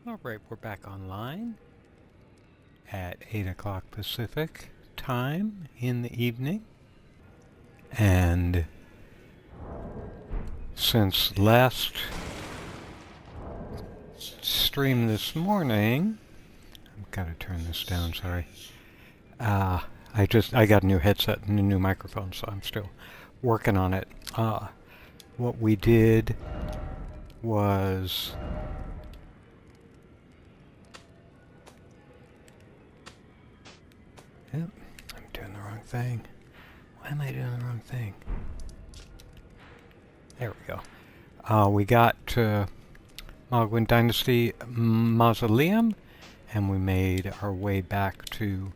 Alright, we're back online at 8 o'clock Pacific time in the evening. And since last stream this morning, I've got to turn this down, sorry. I got a new headset and a new microphone, so I'm still working on it. What we did was yep, I'm doing the wrong thing. Why am I doing the wrong thing? There we go. We got Mogwin Dynasty Mausoleum, and we made our way back to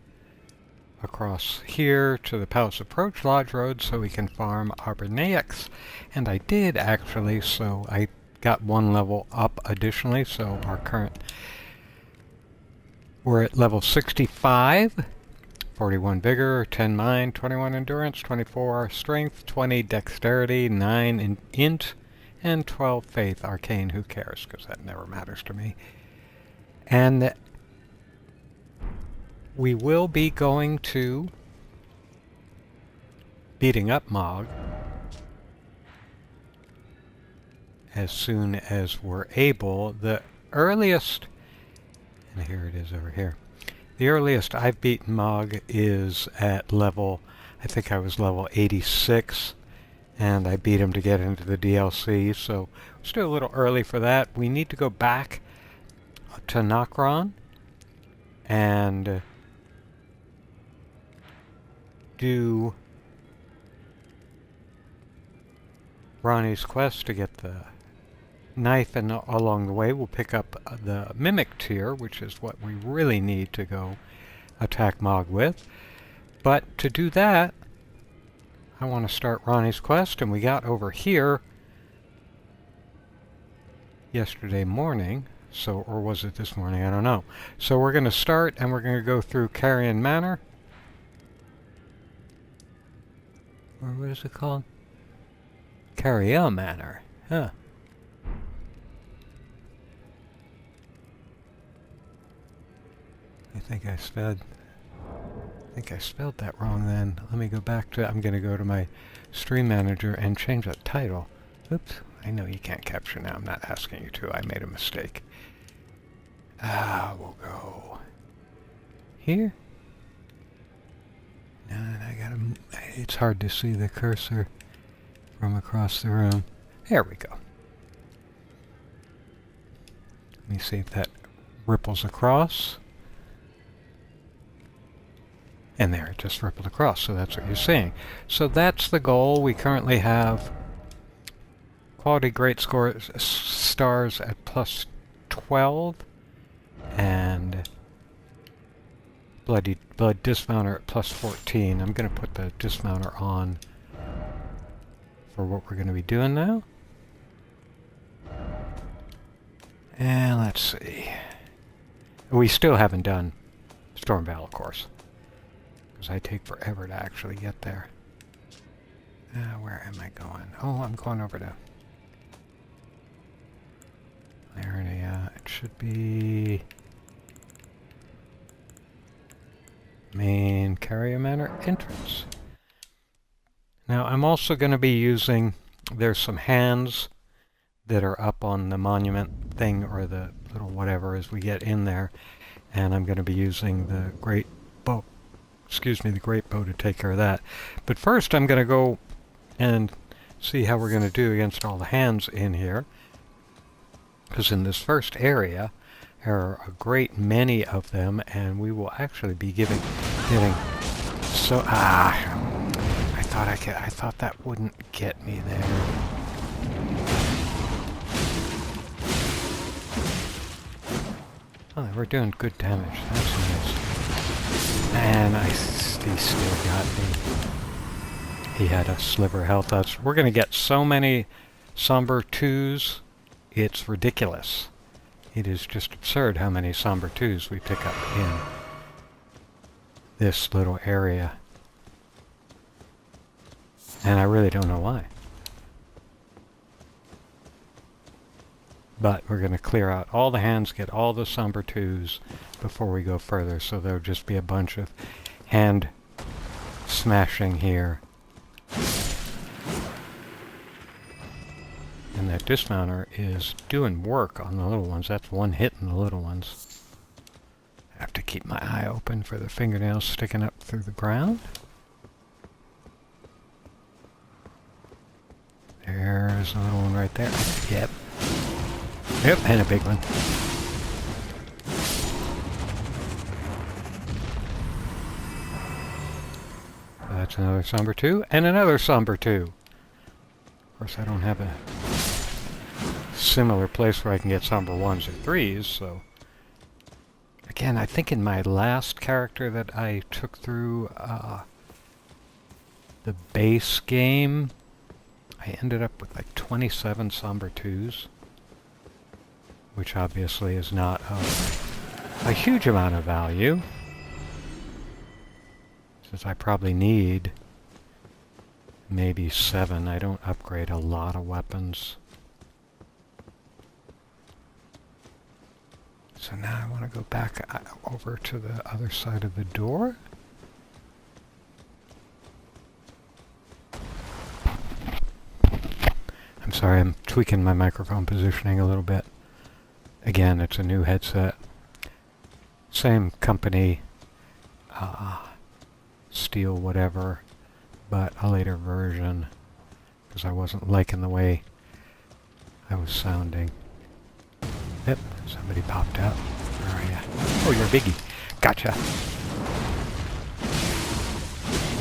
across here to the Palace Approach Lodge Road so we can farm Arbonaics. And I did actually, so I got one level up additionally, so our current we're at level 65. 41 vigor, 10 mind, 21 endurance, 24 strength, 20 dexterity, 9 in int, and 12 faith. Arcane, who cares, because that never matters to me. And we will be going to beating up Mog as soon as we're able. The earliest, and here it is over here. The earliest I've beaten Mog is at level, I think I was level 86, and I beat him to get into the DLC, so still a little early for that. We need to go back to Nokron and do Ranni's quest to get the knife, and along the way we'll pick up the Mimic tier, which is what we really need to go attack Mog with. But to do that, I want to start Ranni's quest, and we got over here yesterday morning, so, or was it this morning? I don't know. So we're going to start, and we're going to go through Caria Manor. Or what is it called? Caria Manor. Huh. I think I spelled that wrong then. Let me go back to, I'm going to go to my stream manager and change that title. Oops, I know you can't capture now. I'm not asking you to. I made a mistake. We'll go here. And I gotta, it's hard to see the cursor from across the room. There we go. Let me see if that ripples across. And there, it just rippled across, so that's what you're seeing. So that's the goal. We currently have quality great scores, stars at plus 12, and blood dismounter at plus 14. I'm going to put the dismounter on for what we're going to be doing now. And let's see. We still haven't done Stormvale, of course, because I take forever to actually get there. Where am I going? Oh, I'm going over to Loretta. It should be main Caria Manor entrance. Now I'm also going to be using, there's some hands that are up on the monument thing, or the little whatever as we get in there, and I'm going to be using the great bow to take care of that. But first I'm going to go and see how we're going to do against all the hands in here, because in this first area there are a great many of them, and we will actually be getting so I thought that wouldn't get me there. Oh, we're doing good damage. That's nice. And he still got me. He had a sliver of health. We're going to get so many somber 2s. It's ridiculous. It is just absurd how many somber 2s we pick up in this little area. And I really don't know why. But we're going to clear out all the hands, get all the somber 2s before we go further, so there'll just be a bunch of hand smashing here. And that dismounter is doing work on the little ones. That's one hit in the little ones. I have to keep my eye open for the fingernails sticking up through the ground. There's a little one right there. Yep. Yep, and a big one. So that's another somber 2, and another somber 2. Of course, I don't have a similar place where I can get somber 1s or 3s, so... Again, I think in my last character that I took through the base game, I ended up with like 27 somber 2s. Which obviously is not a huge amount of value, since I probably need maybe 7. I don't upgrade a lot of weapons. So now I want to go back over to the other side of the door. I'm sorry, I'm tweaking my microphone positioning a little bit. Again, it's a new headset. Same company, Steel whatever, but a later version, because I wasn't liking the way I was sounding. Yep, somebody popped out. Where are you? Oh, you're a biggie. Gotcha.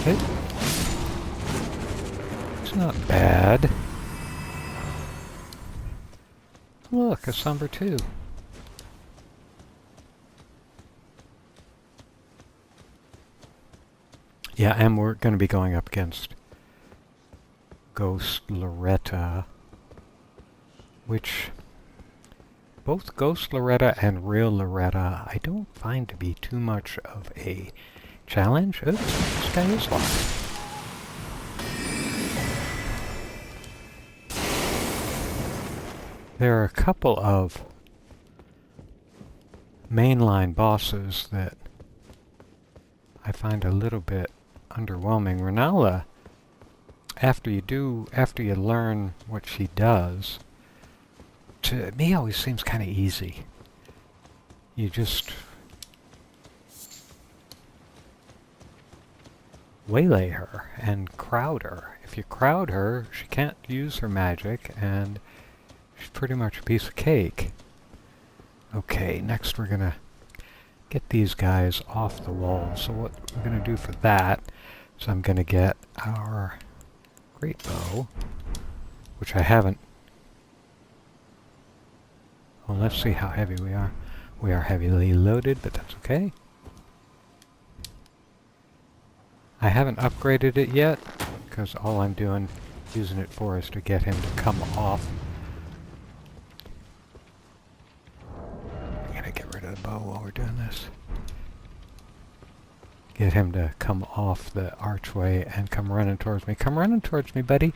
Okay. It's not bad. Look, a somber 2. Yeah, and we're going to be going up against Ghost Loretta, which both Ghost Loretta and Real Loretta I don't find to be too much of a challenge. Oops, this guy is locked. There are a couple of mainline bosses that I find a little bit underwhelming. Ranella, after you learn what she does, to me always seems kind of easy. You just waylay her and crowd her. If you crowd her, she can't use her magic, and she's pretty much a piece of cake. Okay, next we're gonna get these guys off the wall. So what we're gonna do for that is I'm gonna get our great bow, which I haven't... Well, let's see how heavy we are. We are heavily loaded, but that's okay. I haven't upgraded it yet, because all I'm using it for is to get him to come off. I'm gonna get rid of the bow while we're doing this. Get him to come off the archway and come running towards me. Come running towards me, buddy.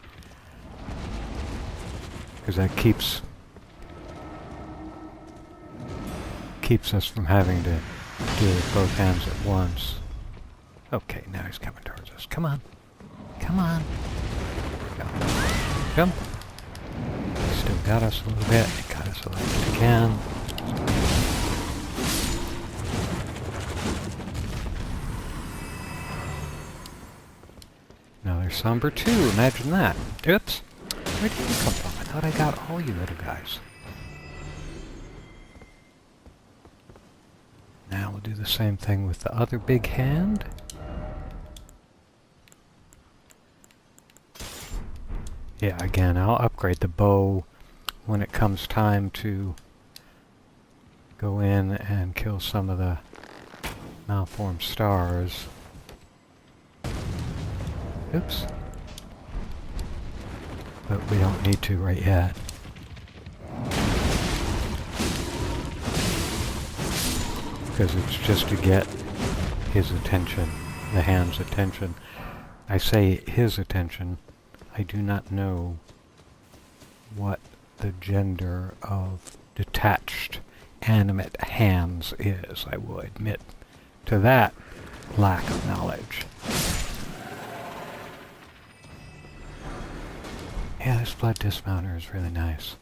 Because that keeps us from having to do it with both hands at once. Okay, now he's coming towards us. Come on. Come on. Go. Jump. He still got us a little bit. He got us a little bit again. Now there's somber 2. Imagine that. Oops. Where did you come from? I thought I got all you little guys. Now we'll do the same thing with the other big hand. Yeah, again, I'll upgrade the bow when it comes time to go in and kill some of the malformed stars. Oops. But we don't need to right yet. Because it's just to get his attention, the hand's attention. I say his attention. I do not know what the gender of detached animate hands is. I will admit to that lack of knowledge. Yeah, this blood dismounter is really nice.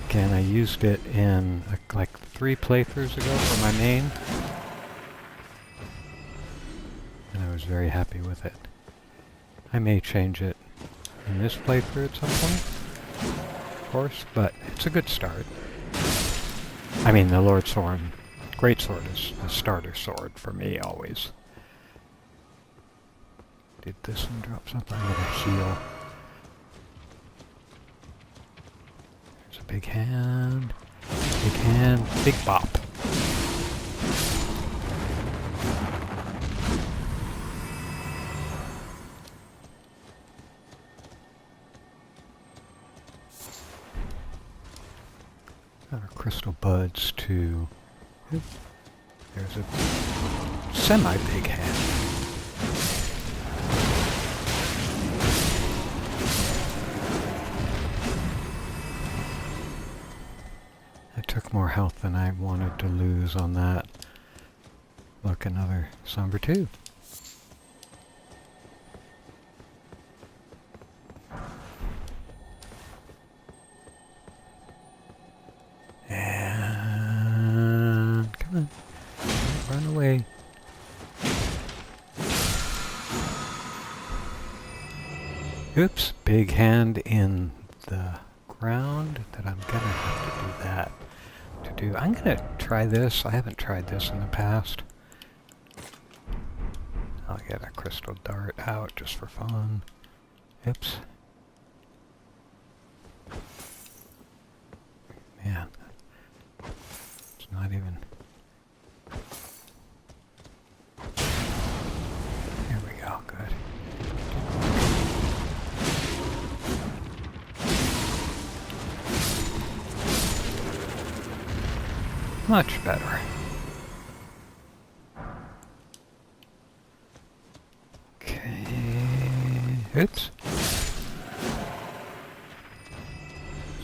Again, I used it in like 3 playthroughs ago for my main, and I was very happy with it. I may change it in this playthrough at some point, of course, but it's a good start. I mean, the Lord Sword, Great Sword is the starter sword for me always. Did this one drop something? I'm gonna heal. There's a big hand, big bop. Got our crystal buds too. There's a semi-big hand. I took more health than I wanted to lose on that. Look, another somber too. And come on, run away. Oops, big hand in the ground that I'm gonna have to do that. I'm gonna try this. I haven't tried this in the past. I'll get a crystal dart out just for fun. Oops. Man, it's not even... Here we go, good. Much better. Okay. Oops.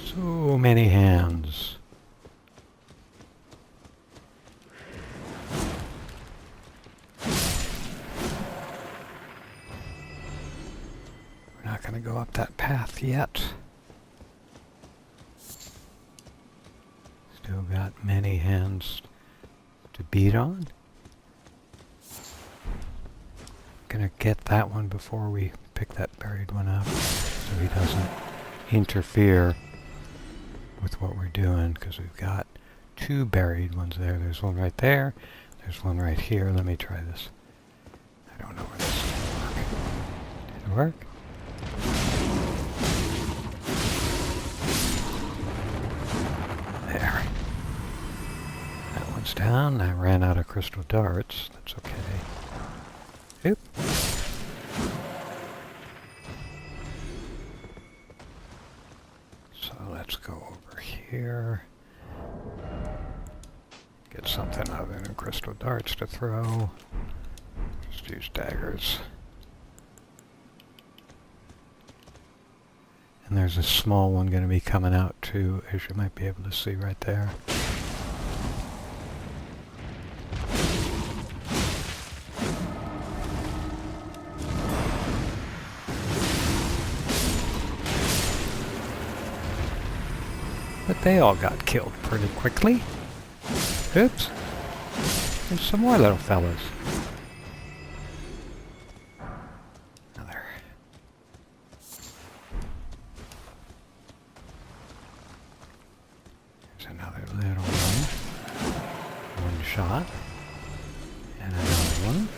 So many hands. We're not going to go up that path yet. Still got many hands to beat on. Gonna get that one before we pick that buried one up, so he doesn't interfere with what we're doing, because we've got 2 buried ones there. There's one right there. There's one right here. Let me try this. I don't know where this is going to work. Did it work? There. That one's down. I ran out of crystal darts. That's okay. Oop. So let's go over here. Get something other than crystal darts to throw. Just use daggers. And there's a small one going to be coming out too, as you might be able to see right there. But they all got killed pretty quickly. Oops. There's some more little fellas. Another. There's another little one. One shot. And another one.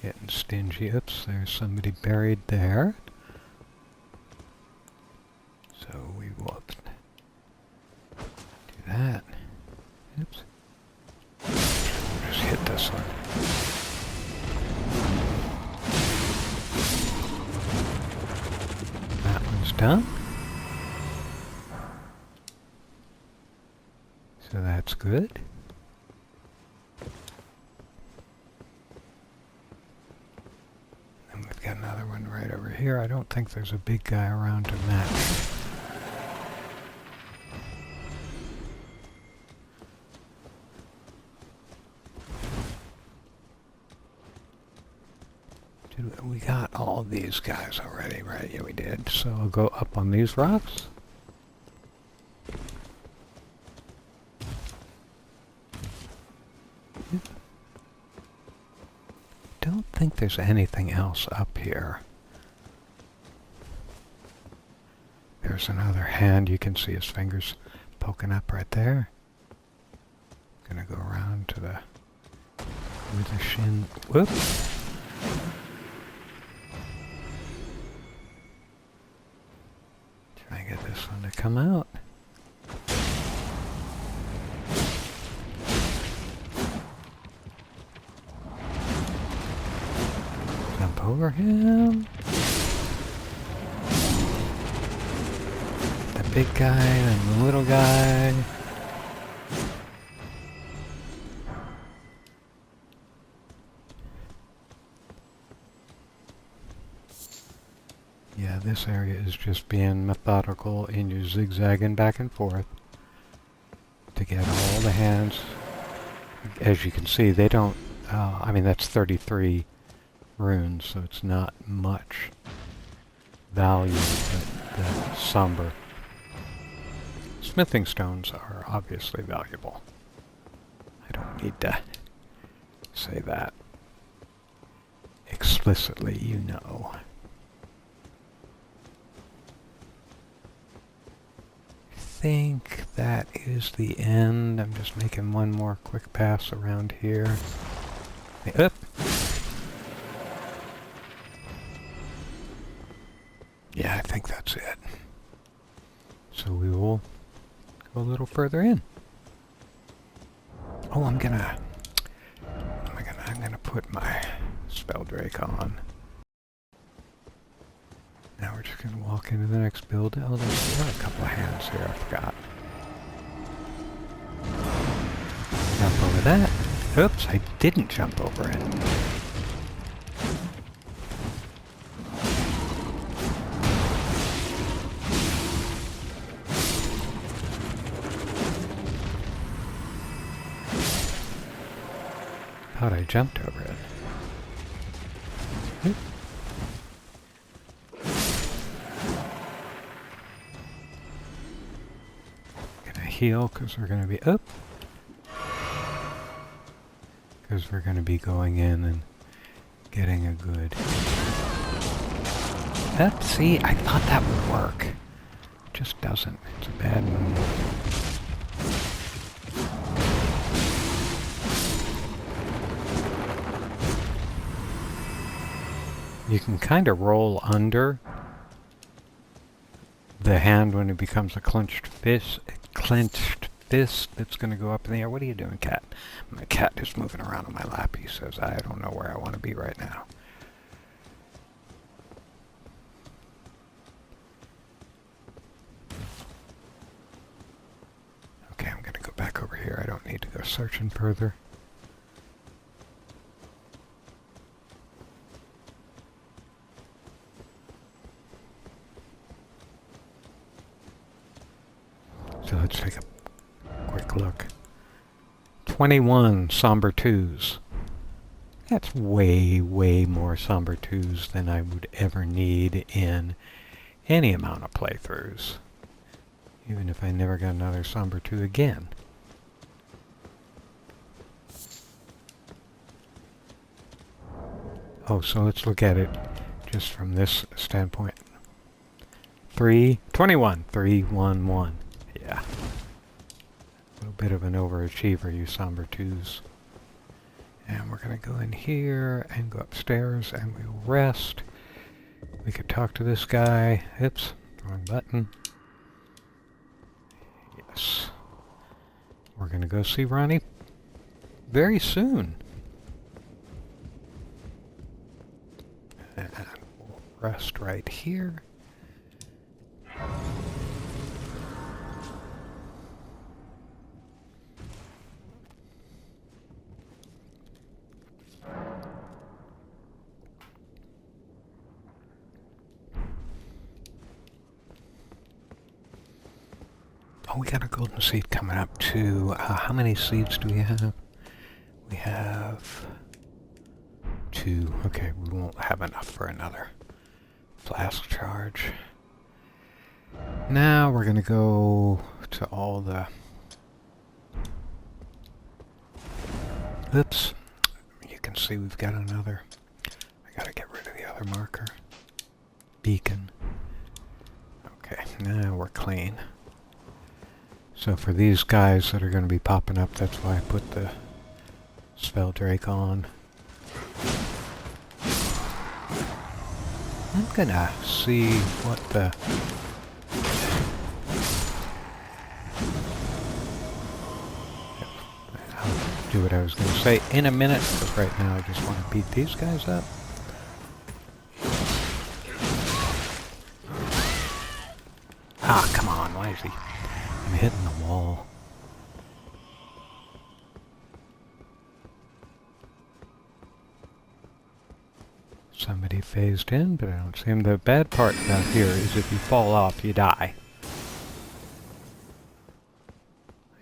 Getting stingy. Oops, there's somebody buried there. So we will do that. Oops. We'll just hit this one. That one's done. So that's good. here. I don't think there's a big guy around to match. We got all these guys already, right? Yeah, we did. So I'll go up on these rocks. Don't think there's anything else up here. There's another hand. You can see his fingers poking up right there. Gonna go around to the with the shin. Whoops. Try and get this one to come out. Jump over him. The big guy and the little guy. Yeah, this area is just being methodical and you're zigzagging back and forth to get all the hands. As you can see, they don't, I mean that's 33 runes, so it's not much value, but the somber. Smithing stones are obviously valuable. I don't need to say that explicitly, you know. I think that is the end. I'm just making one more quick pass around here. Up. Yeah, I think that's it. So we will go a little further in. Oh, I'm gonna put my spell drake on. Now we're just gonna walk into the next build. Oh, there are a couple of hands here, I forgot. Jump over that. Oops, I didn't jump over it. Thought I jumped over it. Oop. Gonna heal because we're gonna be up. Because we're gonna be going in and getting a good. See, I thought that would work. It just doesn't. It's a bad move. You can kind of roll under the hand when it becomes a clenched fist. That's going to go up in the air. What are you doing, cat? My cat is moving around on my lap. He says, I don't know where I want to be right now. Okay, I'm going to go back over here. I don't need to go searching further. So let's take a quick look. 21 somber 2s. That's way, way more somber 2s than I would ever need in any amount of playthroughs. Even if I never got another somber 2 again. Oh, so let's look at it just from this standpoint. 21. 3, 1, 1. Yeah. A little bit of an overachiever, you somber 2s. And we're going to go in here and go upstairs and we will rest. We could talk to this guy. Oops, wrong button. Yes. We're going to go see Ranni very soon. And we'll rest right here. Oh, we got a golden seed coming up too. How many seeds do we have? We have 2. Okay, we won't have enough for another flask charge. Now we're gonna go to all the... Oops. You can see we've got another... I gotta get rid of the other marker. Beacon. Okay, now we're clean. So for these guys that are going to be popping up, that's why I put the Spell Drake on. I'm gonna see what the... I'll do what I was going to say in a minute, because right now I just want to beat these guys up. Ah, come on, why is he... I'm hitting the wall. Somebody phased in, but I don't see him. The bad part about here is if you fall off, you die.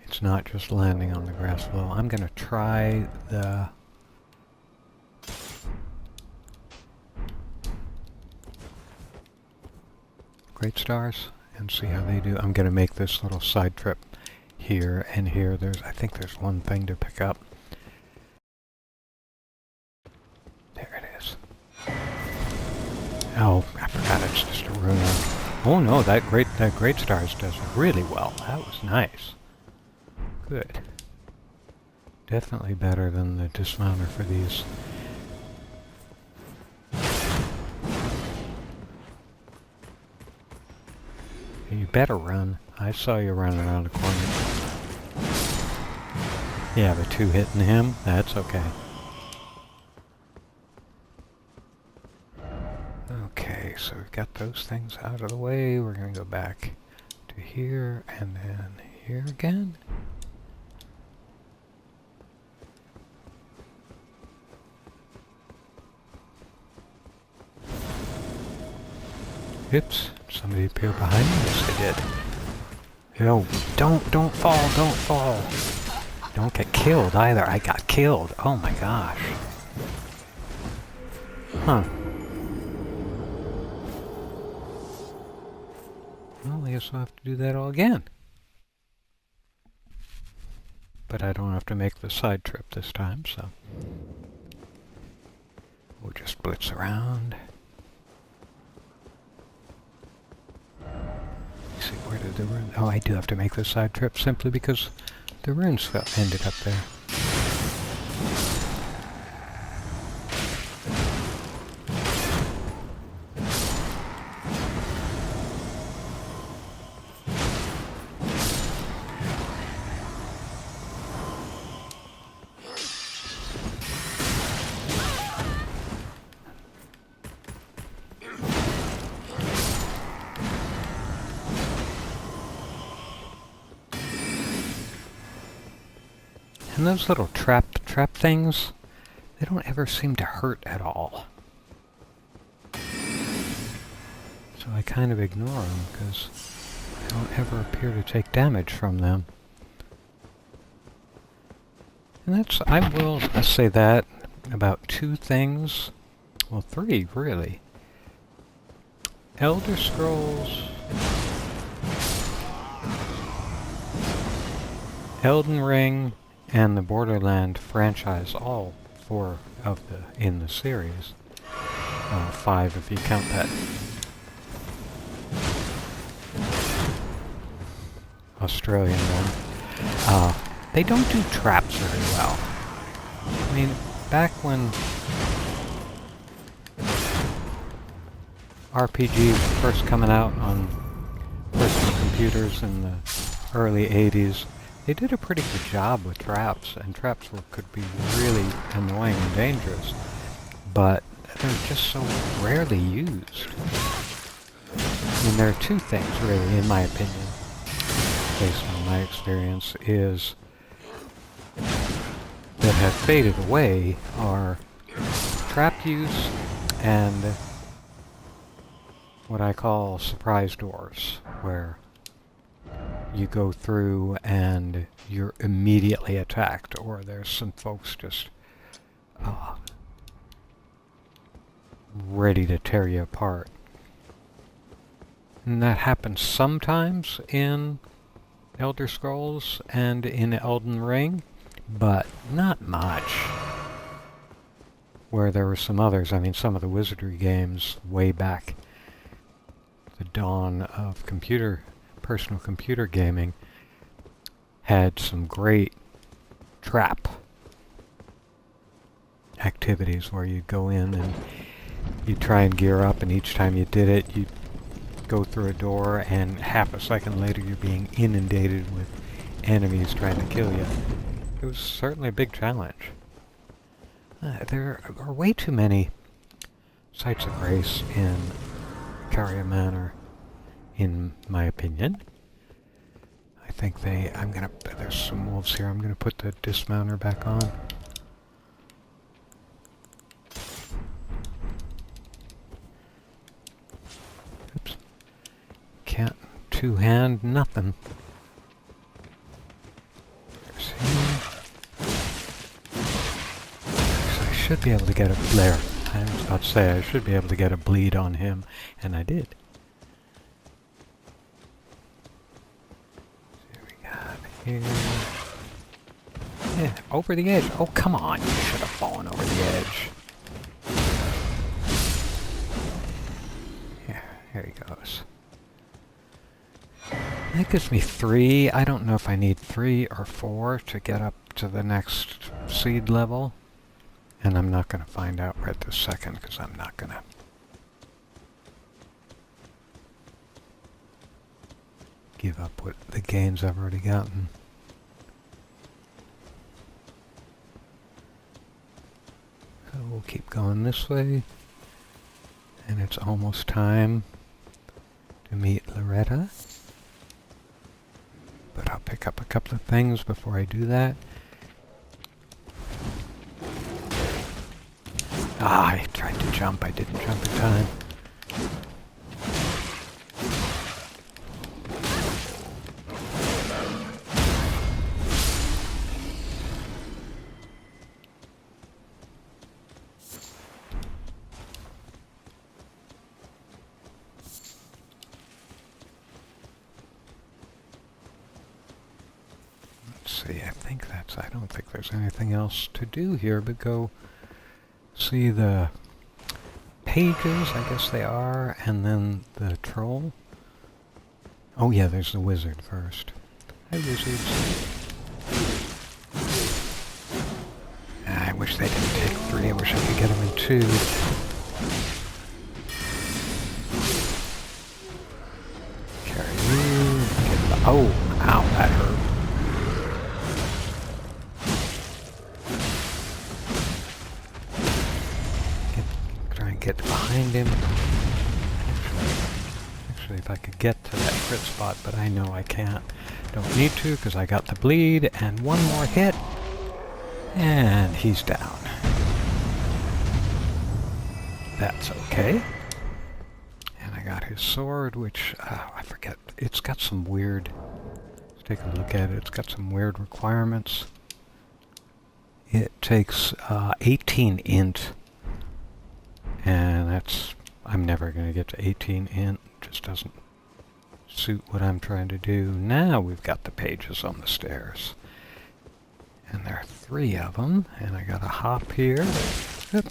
It's not just landing on the grass floor. I'm going to try the... Great Stars and see how they do. I'm going to make this little side trip here and here. I think there's one thing to pick up. There it is. Oh, I forgot it's just a rune. Oh no, that Great Stars does really well. That was nice. Good. Definitely better than the dismounter for these. You better run. I saw you running around the corner. Yeah, the 2 hitting him. That's okay. Okay, so we've got those things out of the way. We're going to go back to here and then here again. Oops, somebody appeared behind me. Yes, they did. Yo, don't fall. Don't get killed either. I got killed. Oh my gosh. Huh. Well, I guess I'll have to do that all again. But I don't have to make the side trip this time, so... We'll just blitz around. See, where did the rune... Oh, I do have to make the side trip simply because the runes ended up there. And those little trap things, they don't ever seem to hurt at all. So I kind of ignore them because I don't ever appear to take damage from them. And that's, I will say that about 2 things, well 3 really. Elder Scrolls, Elden Ring, and the Borderland franchise, all 4 of in the series. 5 if you count that Australian one. They don't do traps very well. I mean, back when RPGs were first coming out on personal computers in the early 80s, they did a pretty good job with traps, and traps could be really annoying and dangerous, but they're just so rarely used. I mean, there are 2 things, really, in my opinion, based on my experience, is that have faded away are trap use and what I call surprise doors, where you go through and you're immediately attacked, or there's some folks just ready to tear you apart. And that happens sometimes in Elder Scrolls and in Elden Ring, but not much. Where there were some others, I mean, some of the Wizardry games way back, the dawn of personal computer gaming, had some great trap activities where you'd go in and you'd try and gear up, and each time you did it, you'd go through a door, and half a second later you're being inundated with enemies trying to kill you. It was certainly a big challenge. There are way too many sites of grace in Caria Manor, in my opinion. I think there's some wolves here. I'm gonna put the dismounter back on. Oops. Can't two-hand nothing. There's him. So I should be able to get a flare. I was about to say I should be able to get a bleed on him, and I did. Here. Yeah, over the edge. Oh, come on. You should have fallen over the edge. Yeah, here he goes. That gives me 3. I don't know if I need 3 or 4 to get up to the next seed level. And I'm not going to find out right this second, because I'm not going to give up what the gains I've already gotten. So we'll keep going this way, and it's almost time to meet Loretta. But I'll pick up a couple of things before I do that. I tried to jump. I didn't jump in time. See, I don't think there's anything else to do here but go see the pages, I guess they are, and then the troll. Oh yeah, there's the wizard first. Hi, wizards. I wish they didn't take 3, I wish I could get them in 2. Carry you, get the, oh, ow, that hurt. Get behind him. Actually, if I could get to that crit spot, but I know I can't. Don't need to, because I got the bleed, and one more hit, and he's down. That's okay. And I got his sword, which, I forget, it's got some weird, let's take a look at it, it's got some weird requirements. It takes 18 int. And that's, I'm never going to get to 18 int, just doesn't suit what I'm trying to do. Now we've got the pages on the stairs. And there are 3 of them, and I got a hop here. Oop.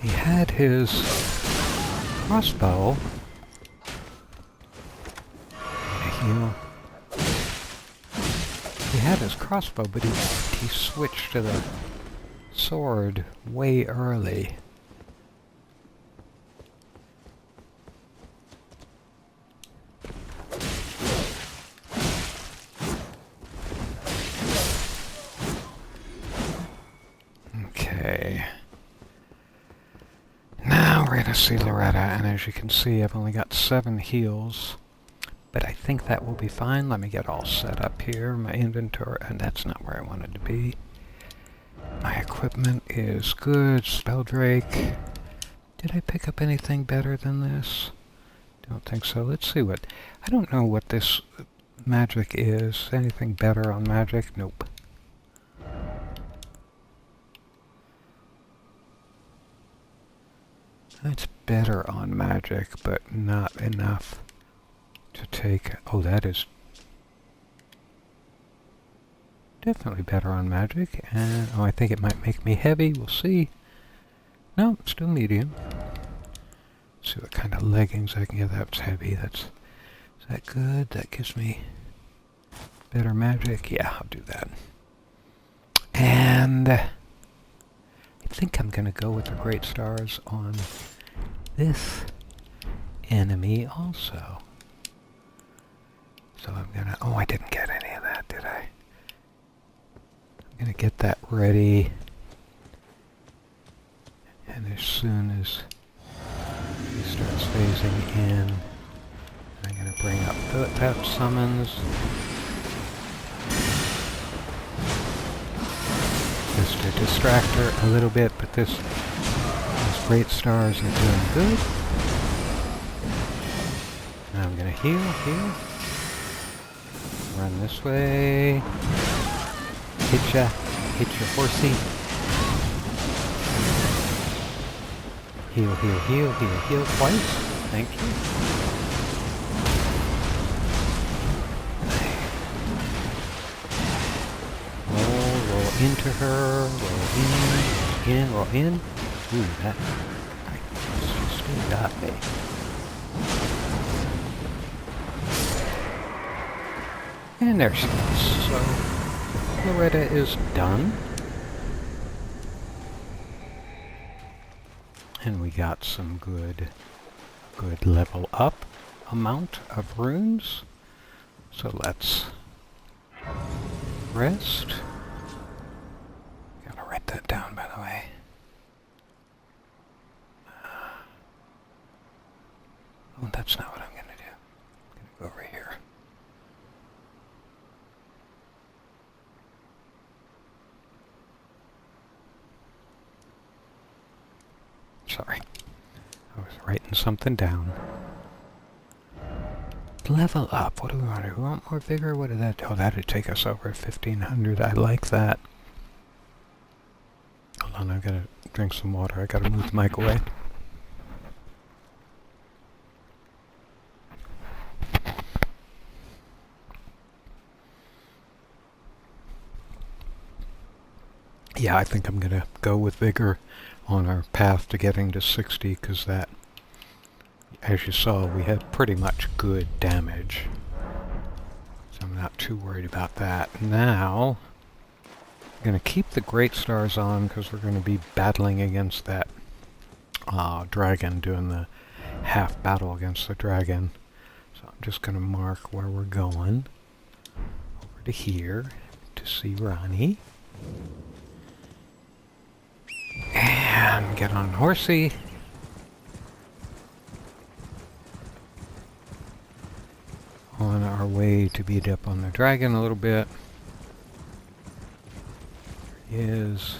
He had his crossbow. He had his crossbow, but he switched to the sword way early. Okay. Now we're gonna see Loretta, and as you can see, I've only got 7 heals, but I think that will be fine. Let me get all set up here, my inventory, and that's not where I wanted to be. My equipment is good. Spelldrake. Did I pick up anything better than this? Don't think so. Let's see what... I don't know what this magic is. Anything better on magic? Nope. It's better on magic, but not enough to take... Oh, that is definitely better on magic. And, oh, I think it might make me heavy. We'll see. No, it's still medium. Let's see what kind of leggings I can get. That's heavy. Is that good? That gives me better magic. Yeah, I'll do that. And I think I'm going to go with the Great Stars on this enemy also. So I'm going to... Oh, I didn't get any of that, did I? I'm going to get that ready. And as soon as he starts phasing in, I'm going to bring up that summons. Just to distract her a little bit, but these Great Stars are doing good. Now I'm going to heal. Run this way. Hit your horsey. Heal twice. Thank you. Roll into her. Roll in. Ooh, that just got me. And there she is. So Loretta is done. And we got some good level up amount of runes. So let's rest. Gotta write that down, by the way. Oh, that's not what I'm gonna do. I'm gonna go over here. Sorry. I was writing something down. Level up. What do we want? Do we want more vigor? What did that do? Oh, that'd take us over 1500. I like that. Hold on, I've got to drink some water. I got to move the mic away. Yeah, I think I'm going to go with vigor on our path to getting to 60, because that, as you saw, we had pretty much good damage. So I'm not too worried about that. Now, I'm going to keep the Great Stars on, because we're going to be battling against that dragon, doing the half battle against the dragon. So I'm just going to mark where we're going. Over to here, to see Ranni. And get on horsey. On our way to beat up on the dragon a little bit. There he is.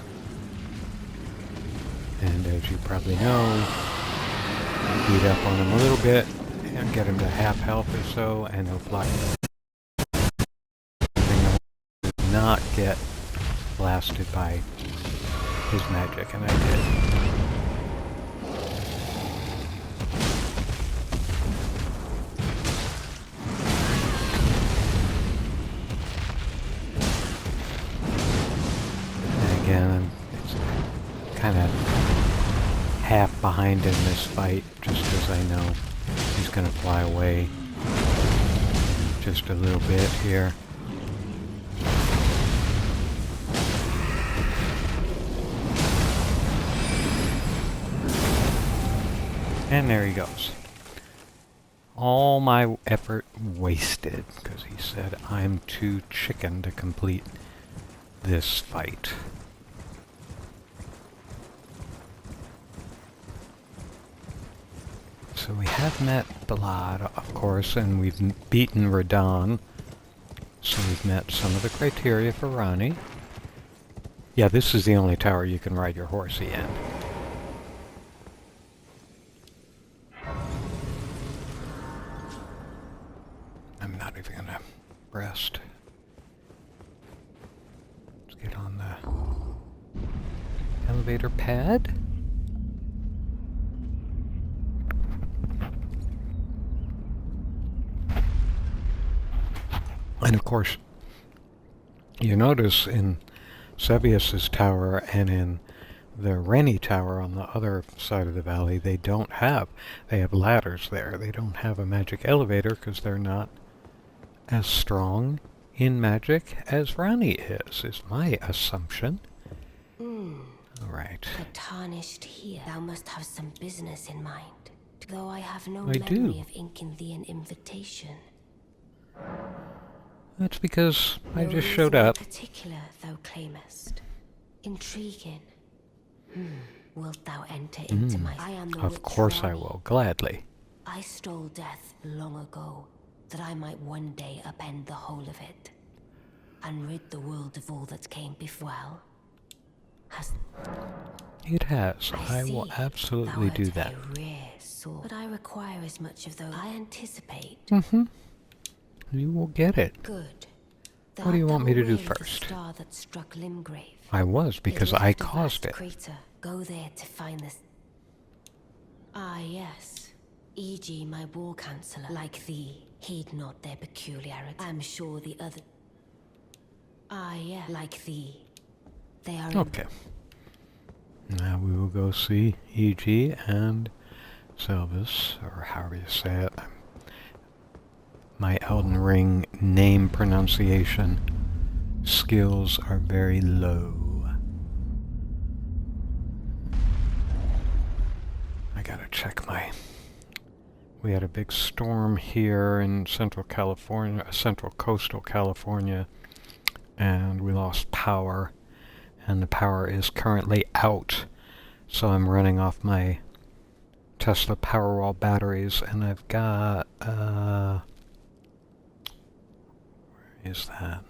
And as you probably know, beat up on him a little bit and get him to half health or so, and he'll fly. Not get blasted by his magic, and I did. And again, it's kind of half behind in this fight, just because I know he's going to fly away just a little bit here. And there he goes. All my effort wasted, because he said I'm too chicken to complete this fight. So we have met Balad, of course, and we've beaten Radon. So we've met some of the criteria for Ranni. Yeah, this is the only tower you can ride your horsey in. rest. Let's get on the elevator pad. And of course, you notice in Sebius's tower and in the Ranni tower on the other side of the valley, they have ladders there. They don't have a magic elevator because they're not as strong in magic as Ranni is my assumption. Alright. The tarnished here. Thou must have some business in mind. Though I have no I memory do. of inking thee an invitation. That's because I No just reason showed in up. particular thou claimest. Intriguing. Wilt thou enter into my... I am the Of course I Ranni. will, gladly. I stole death long ago, that I might one day upend the whole of it, and rid the world of all that came before. Well, has It has. I will see. absolutely Thou do art that. a rare sword, but I require as much of those I anticipate. You will get it. Good. What do you want me to do The first? star that struck Limgrave. I was, because It I left a caused vast it. Crater. Go there to find this. Ah, yes. E.g., my war counselor, like thee, heed not their peculiarity. I'm sure the other. Ah, yeah, like thee. They are. Okay. Now we will go see E.G. and Selvus, or however you say it. My Elden Ring name pronunciation skills are very low. I gotta check my... We had a big storm here in Central California, Central Coastal California, and we lost power, and the power is currently out. So I'm running off my Tesla Powerwall batteries, and I've got, where is that?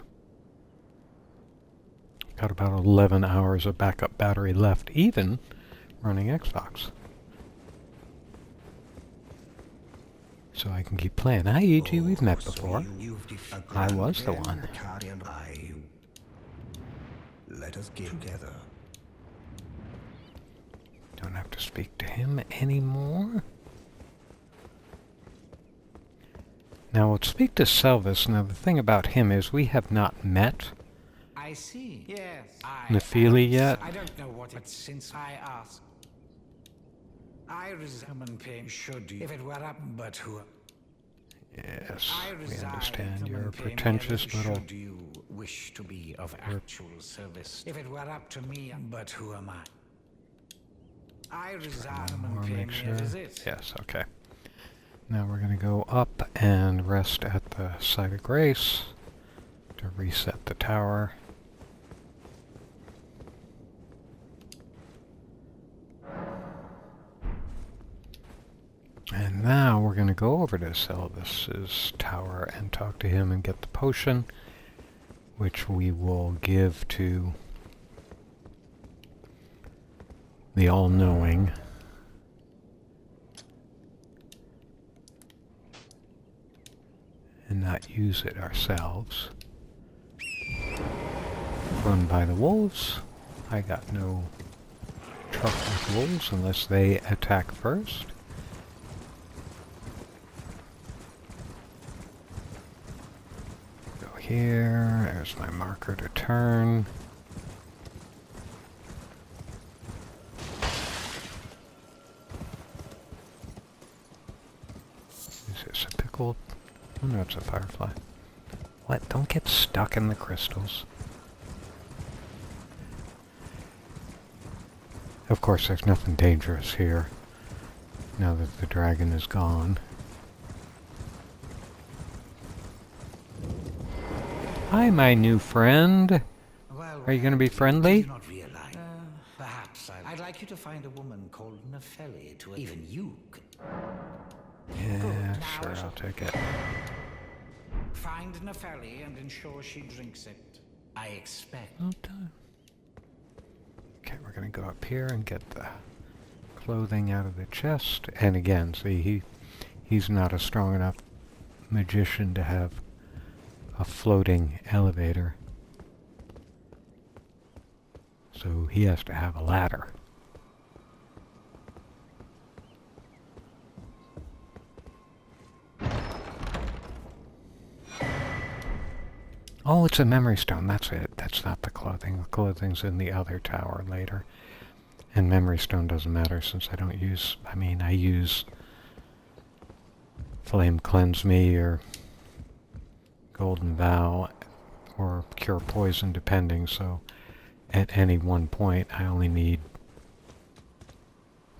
Got about 11 hours of backup battery left, even running Xbox. So I can keep playing. Hi, E.G., we've met before. I was the one. Let us get together. Don't have to speak to him anymore. Now, we'll speak to Selvus. Now, the thing about him is we have not met I see. Yes. Nephili yet. I don't know what it, since I asked. I resummon pain should you, if it were up, but who? Yes, I we reside understand. You're a in pain pretentious heaven, little... should you wish to be of actual service. If it were up to me, but who am I? I reside Or in make pain sure. visit. Yes, okay. Now we're going to go up and rest at the site of grace to reset the tower. And now we're going to go over to Selvus's tower and talk to him and get the potion, which we will give to the All-Knowing. And not use it ourselves. Run by the wolves. I got no trouble with wolves unless they attack first. Go here. There's my marker to turn. Is this a pickled? Oh no, it's a firefly. What? Don't get stuck in the crystals. Of course, there's nothing dangerous here, now that the dragon is gone. Hi, my new friend. Well, Are you going to be did friendly? you not realize? Perhaps I'd like you to find a woman called Nephili to even you could Yeah, Now sure, I shall I'll take it. find Nephili and ensure she drinks it. I expect. Well done. Okay, we're going to go up here and get the clothing out of the chest. And again, see, he's not a strong enough magician to have a floating elevator. So he has to have a ladder. Oh, it's a memory stone. That's it. That's not the clothing. The clothing's in the other tower later. And memory stone doesn't matter since I don't use... I mean, I use Flame Cleanse Me or Golden Vow or Cure Poison depending, so at any one point I only need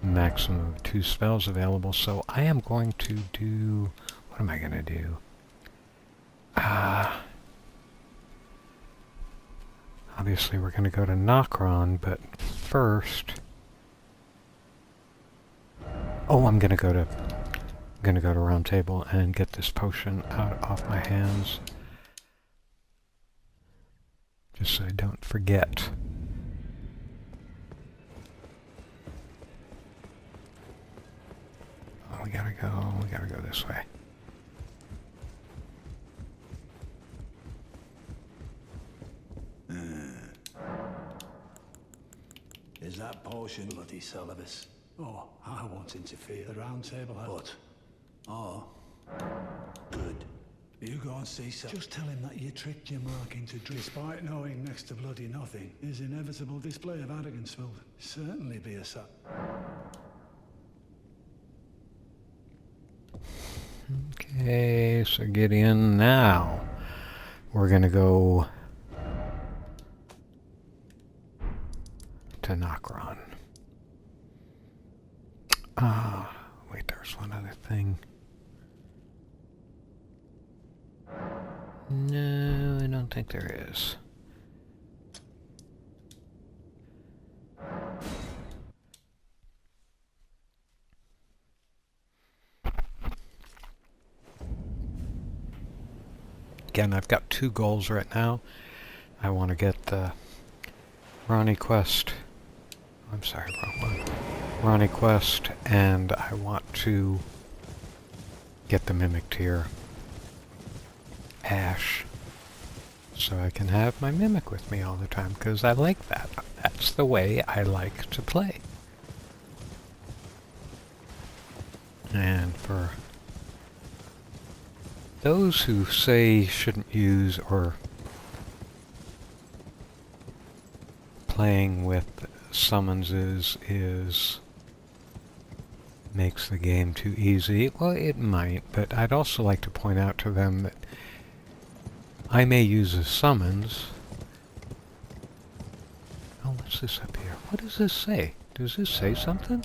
maximum of 2 spells available. So I am going to do... What am I going to do? Obviously we're going to go to Nokron, but first... Oh, I'm going to go to Round Table and get this potion off my hands. Just so I don't forget. Oh, we gotta go this way. Is that potion bloody Celibus? Oh, I won't interfere. The round table has... But? Oh. Good. You go and see Cel... Just tell him that you tricked your mark into drink. Despite knowing next to bloody nothing, his inevitable display of arrogance will certainly be a sap. Okay, so get in now. We're gonna go to Nokron. Wait, there's one other thing. No, I don't think there is. Again, I've got 2 goals right now. I want to get the Ranni quest. I'm sorry, wrong one. Ranni quest, and I want to get the Mimic Tier Ash so I can have my Mimic with me all the time, because I like that. That's the way I like to play. And for those who say shouldn't use or playing with summonses makes the game too easy, well, it might, but I'd also like to point out to them that I may use a summons. Oh, what's this up here? What does this say? Does this say something?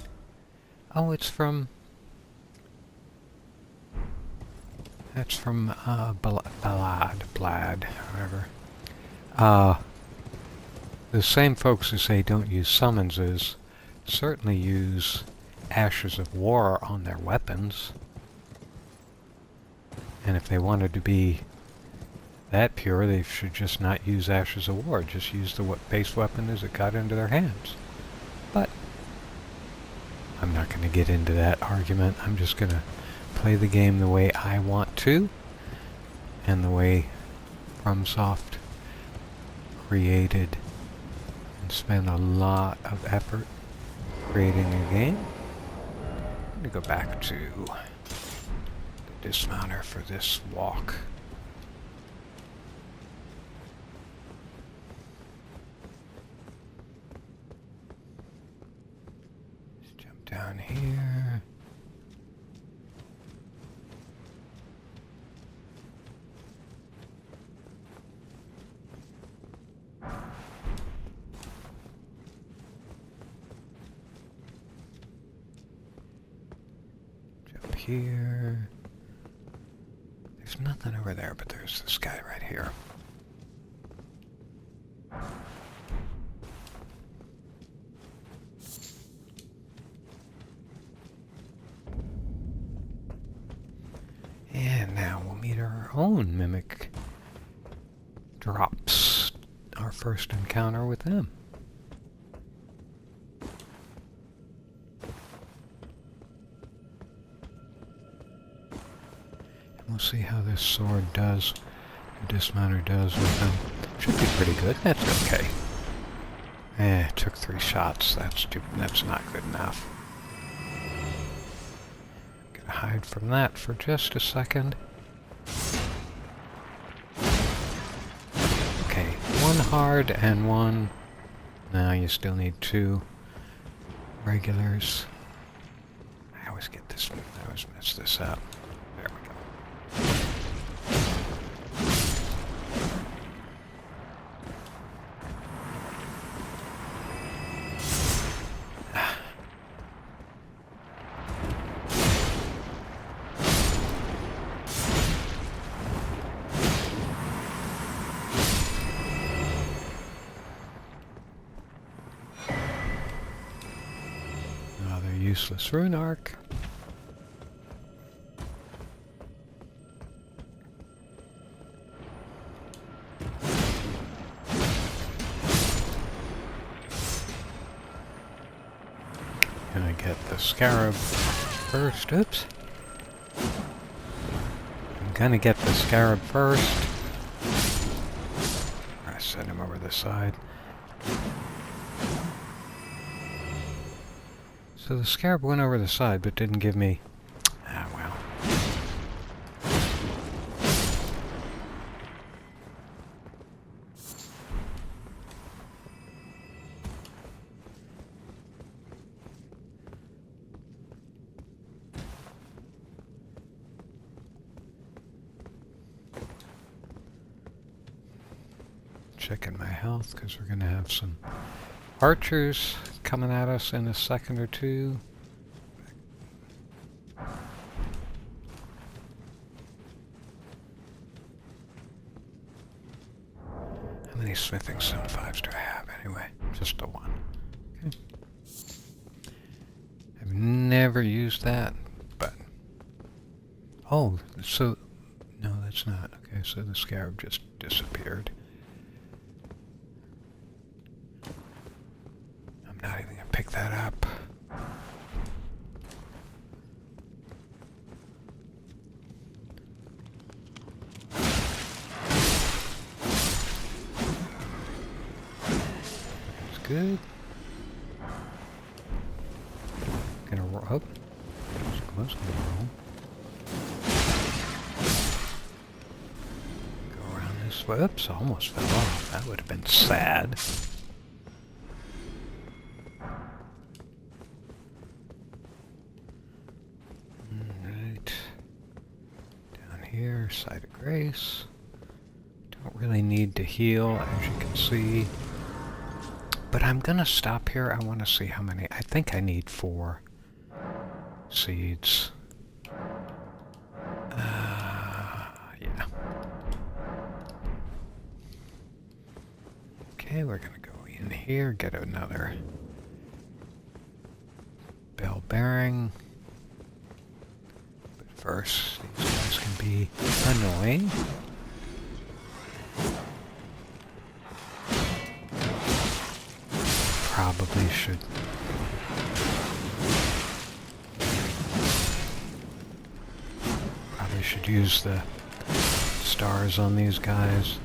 Oh, it's from... That's from, Blad, however. The same folks who say don't use summonses certainly use Ashes of War on their weapons. And if they wanted to be that pure, they should just not use Ashes of War. Just use the base weapon as it got into their hands. But I'm not going to get into that argument. I'm just going to play the game the way I want to, and the way FromSoft created and spent a lot of effort creating a game. I'm going to go back to the dismounter for this walk. Let's jump down here. Here. There's nothing over there, but there's this guy right here. And now we'll meet our own Mimic drops. Our first encounter with them. We'll see how this sword does the dismounter does with them. Should be pretty good. That's okay. It took 3 shots. That's not good enough. Gonna hide from that for just a second. Okay, 1 hard and 1. Now you still need 2 regulars. I always mess this up. There we go. Another useless rune arc. Gonna get the scarab first. Oops. I'm gonna get the scarab first. I send him over the side. So the scarab went over the side, but didn't give me... Ah, well. Checking my health, because we're going to have some archers coming at us in a second or two. How many smithing stone 5s do I have anyway? Just the 1. Okay. I've never used that, but... Oh, so... No, that's not. Okay, so the scarab just disappeared. I'm not even gonna pick that up. That's good. Gonna roll up. Close to the roll. Go around this way. Oops, almost fell off. That would have been sad. Alright. Down here, side of grace. Don't really need to heal, as you can see. But I'm gonna stop here. I want to see how many. I think I need 4 seeds. Yeah. Okay, we're gonna go in here, get another bell bearing. But first, these guys can be annoying. Probably should use the stars on these guys.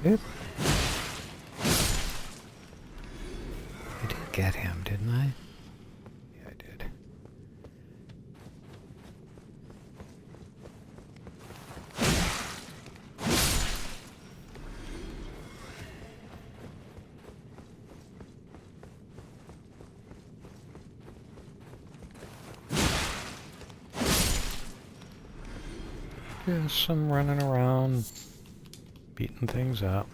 Yep. I did get him, didn't I? Yeah, I did. Just some running around, beating things up.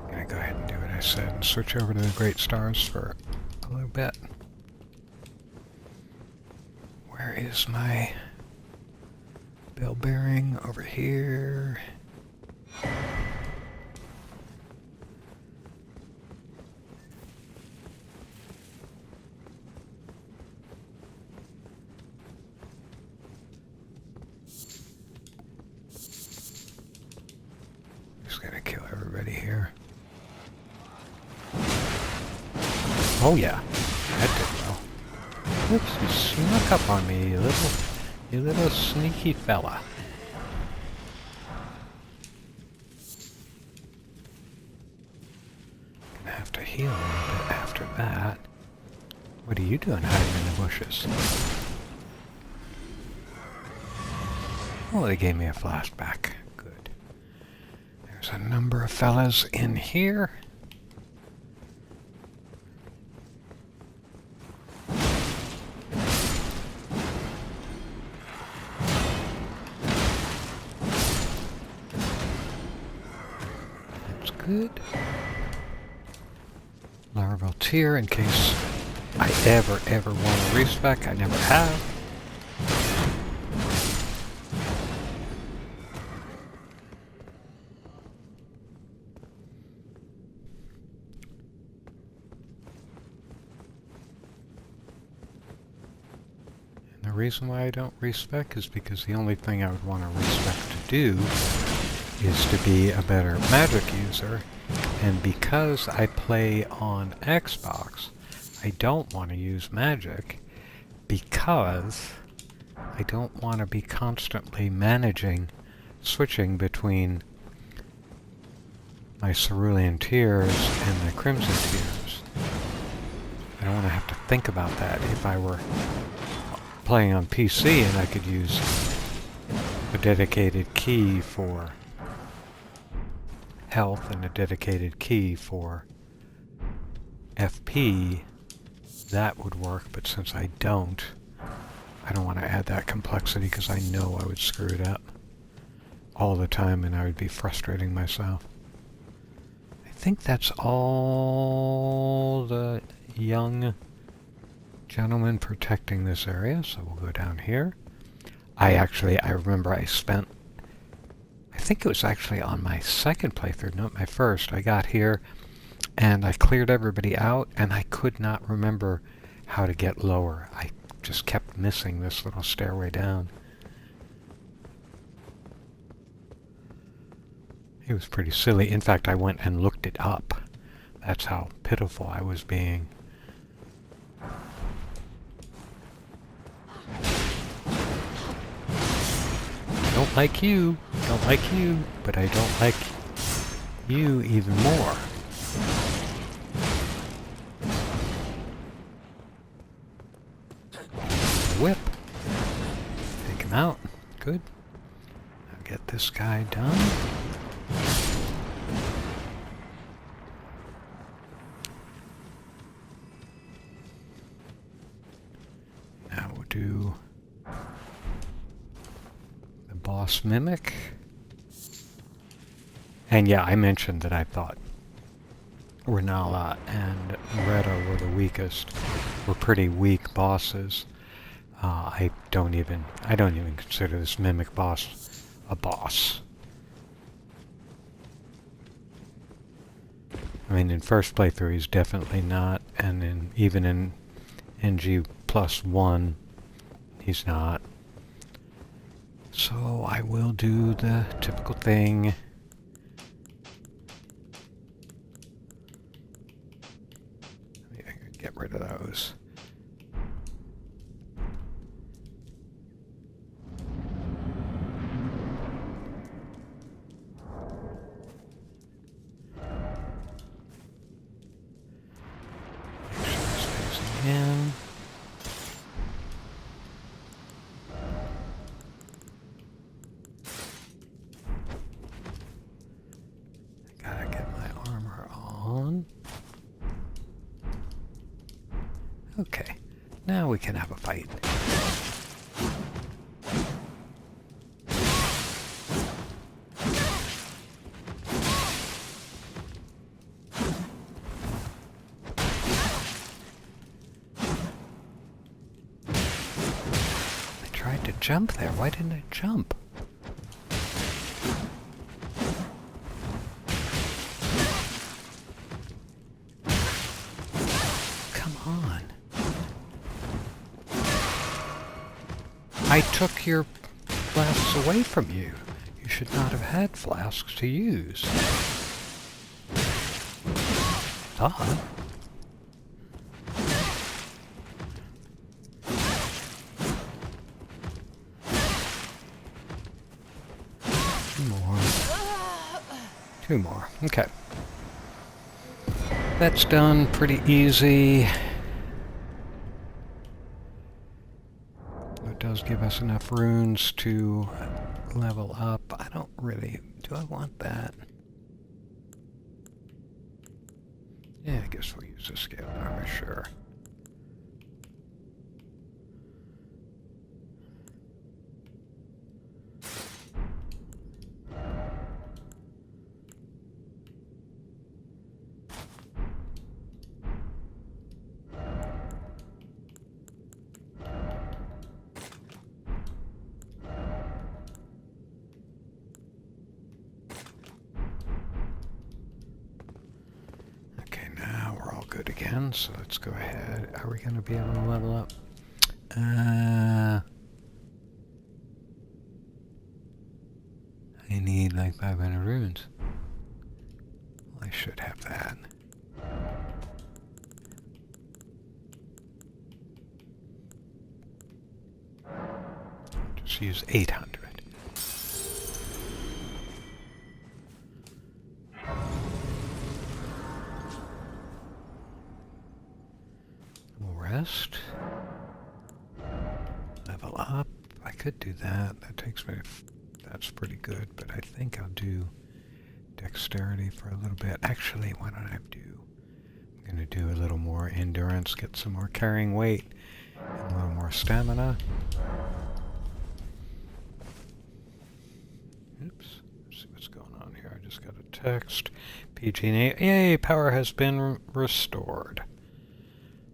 Gonna go ahead and do what I said and switch over to the great stars for a little bit. Where is my bell bearing? Over here. Just gotta kill everybody here. Oh yeah, that did well. Oops, you snuck up on me, you little sneaky fella. Gonna have to heal a little bit after that. What are you doing hiding in the bushes? Oh, they gave me a flashback. Good. There's a number of fellas in here. That's good. Laravel tier in case I ever want to respec. I never have. The reason why I don't respec is because the only thing I would want to respec to do is to be a better magic user, and because I play on Xbox, I don't want to use magic because I don't want to be constantly switching between my cerulean tiers and the crimson tiers. I don't want to have to think about that. If I were playing on PC and I could use a dedicated key for health and a dedicated key for FP, that would work, but since I don't want to add that complexity because I know I would screw it up all the time and I would be frustrating myself. I think that's all the young gentlemen protecting this area, so we'll go down here. I remember I think it was actually on my second playthrough, not my first. I got here and I cleared everybody out and I could not remember how to get lower. I just kept missing this little stairway down. It was pretty silly. In fact, I went and looked it up. That's how pitiful I was being. Don't like you, but I don't like you even more. Whip. Take him out. Good. Now get this guy done. Now we'll do the boss mimic. And yeah, I mentioned that I thought Ranni and Loretta were the weakest. Were pretty weak bosses. I don't even consider this mimic boss a boss. I mean, in first playthrough he's definitely not, and even in NG+1 he's not. So I will do the typical thing. I could get rid of those. In. I gotta get my armor on. Okay, now we can have a fight. Jump there. Why didn't it jump? Come on. I took your flasks away from you. You should not have had flasks to use. thought. Two more. Okay. That's done pretty easy. It does give us enough runes to level up. I don't really... Do I want that? Yeah, I guess we'll use the scaled armor, sure. Good again, so let's go ahead. Are we going to be able to level up? I need like 500 runes. Well, I should have that. Just use 800. Rest. Level up. I could do that. That takes me... That's pretty good, but I think I'll do dexterity for a little bit. Actually, why don't I do... I'm going to do a little more endurance, get some more carrying weight, and a little more stamina. Oops. Let's see what's going on here. I just got a text. PG&E. Yay! Power has been restored.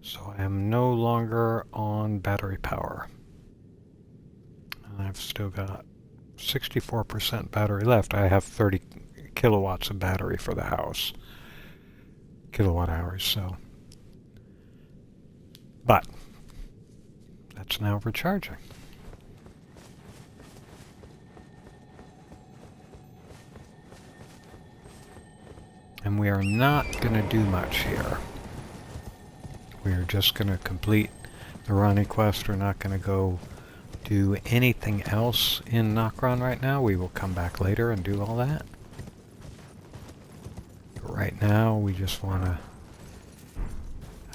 So I am no longer on battery power. And I've still got 64% battery left. I have 30 kilowatts of battery for the house. Kilowatt hours, so. But that's now recharging. And we are not going to do much here. We are just going to complete the Ranni quest. We're not going to go do anything else in Nokron right now. We will come back later and do all that. But right now, we just want to...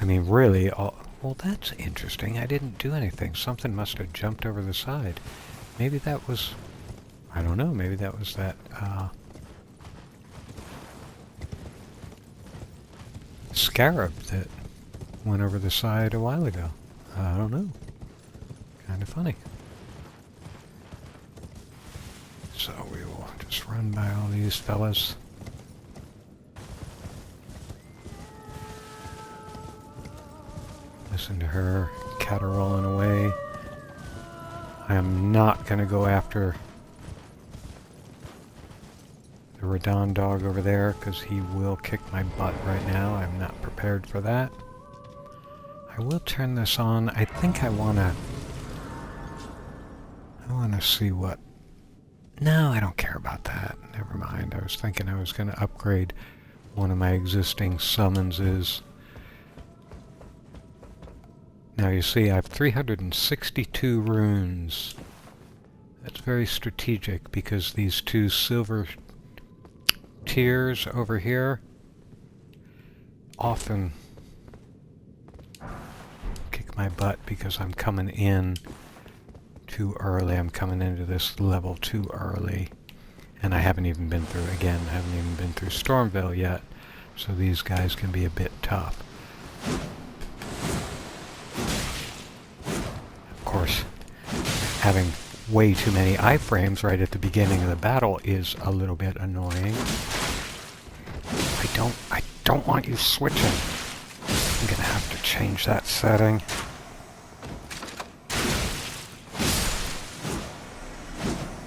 I mean, really, well, that's interesting. I didn't do anything. Something must have jumped over the side. Maybe that was... I don't know. Maybe that was that... scarab that went over the side a while ago. I don't know. Kind of funny. So we will just run by all these fellas. Listen to her caterwauling away. I am not going to go after the Radon dog over there because he will kick my butt right now. I'm not prepared for that. I will turn this on. I think I want to see what... No, I don't care about that. Never mind. I was thinking I was going to upgrade one of my existing summonses. Now you see I have 362 runes. That's very strategic because these two silver tiers over here often kick my butt because I'm coming in too early. I'm coming into this level too early. And I haven't even been through, again, I haven't even been through Stormville yet. So these guys can be a bit tough. Of course, having way too many iframes right at the beginning of the battle is a little bit annoying. I don't want you switching. I'm gonna have to change that setting.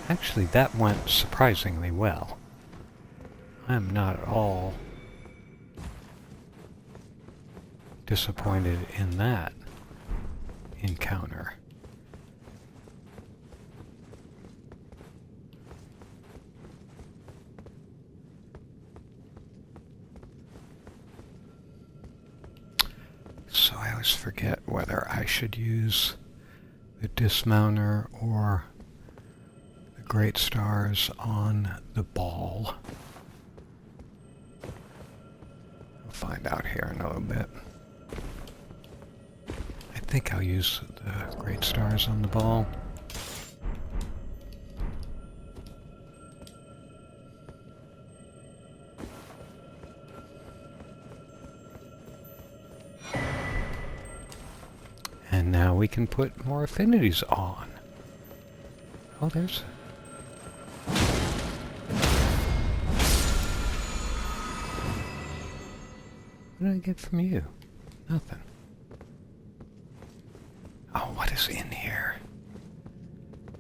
Actually, that went surprisingly well. I'm not at all disappointed in that encounter. always forget whether I should use the dismounter or the great stars on the ball. We'll find out here in a little bit. I think I'll use the great stars on the ball. And now we can put more affinities on. Oh, there's... What did I get from you? Nothing. Oh, what is in here?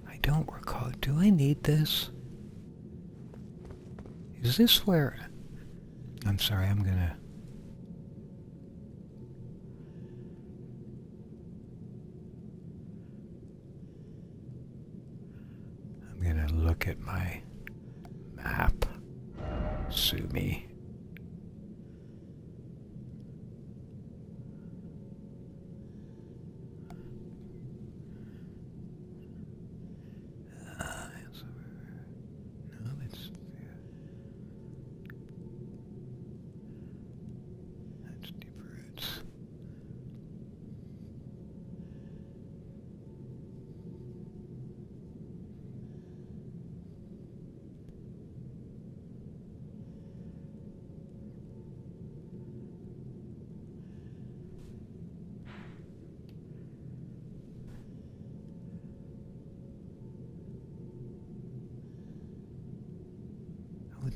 I don't recall. Do I need this? Is this where... I'm sorry, I'm gonna... look at my map. Sue me. No, that's deep roots.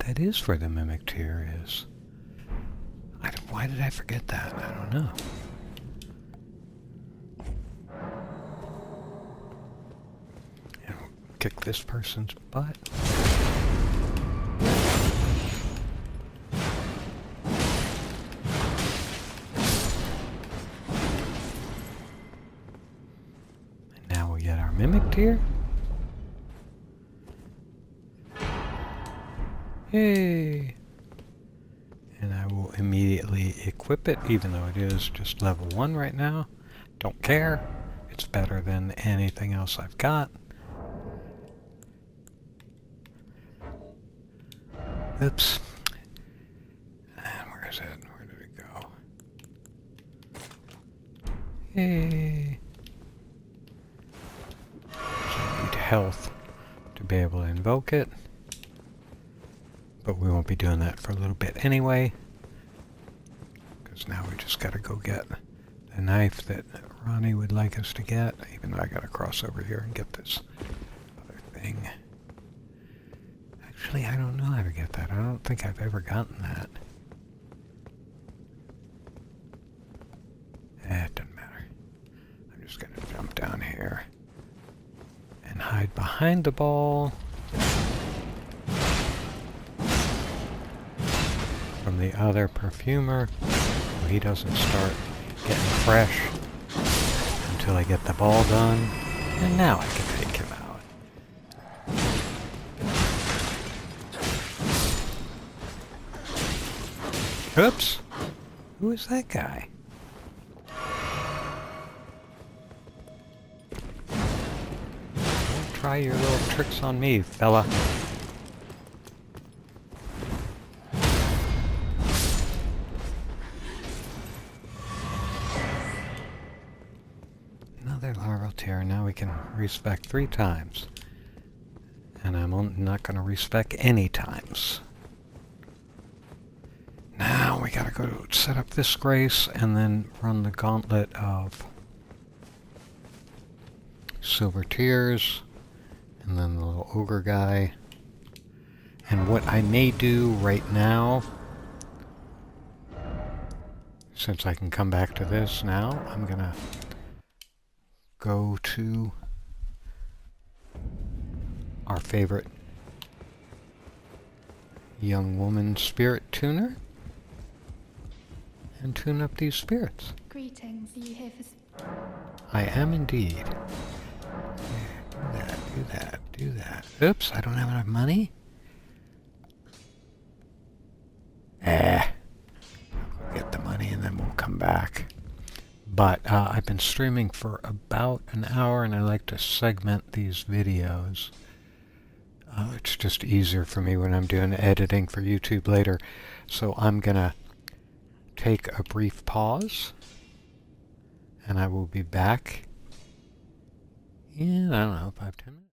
That is where the mimic tear is. Why did I forget that? I don't know. And we'll kick this person's butt. And now we get our mimic tear. Yay! And I will immediately equip it, even though it is just level 1 right now. Don't care. It's better than anything else I've got. Oops. And where is it? Where did it go? Yay! So I need health to be able to invoke it. But we won't be doing that for a little bit anyway. Because now we just gotta go get the knife that Ranni would like us to get. Even though I gotta cross over here and get this other thing. Actually, I don't know how to get that. I don't think I've ever gotten that. It doesn't matter. I'm just gonna jump down here and hide behind the ball. From the other perfumer, so he doesn't start getting fresh until I get the ball done. And now I can take him out. Oops! Who is that guy? Don't try your little tricks on me, fella. Larval tear. Now we can respec 3 times. And I'm not going to respec any times. Now we gotta go to set up this grace and then run the gauntlet of silver tears and then the little ogre guy. And what I may do right now, since I can come back to this now, I'm gonna go to our favorite young woman spirit tuner and tune up these spirits. Greetings, are you here for... I am indeed. Yeah, do that, do that. Oops, I don't have enough money? I'll go get the money and then we'll come back. But I've been streaming for about an hour, and I like to segment these videos. It's just easier for me when I'm doing editing for YouTube later. So I'm going to take a brief pause, and I will be back in, I don't know, 5-10 minutes.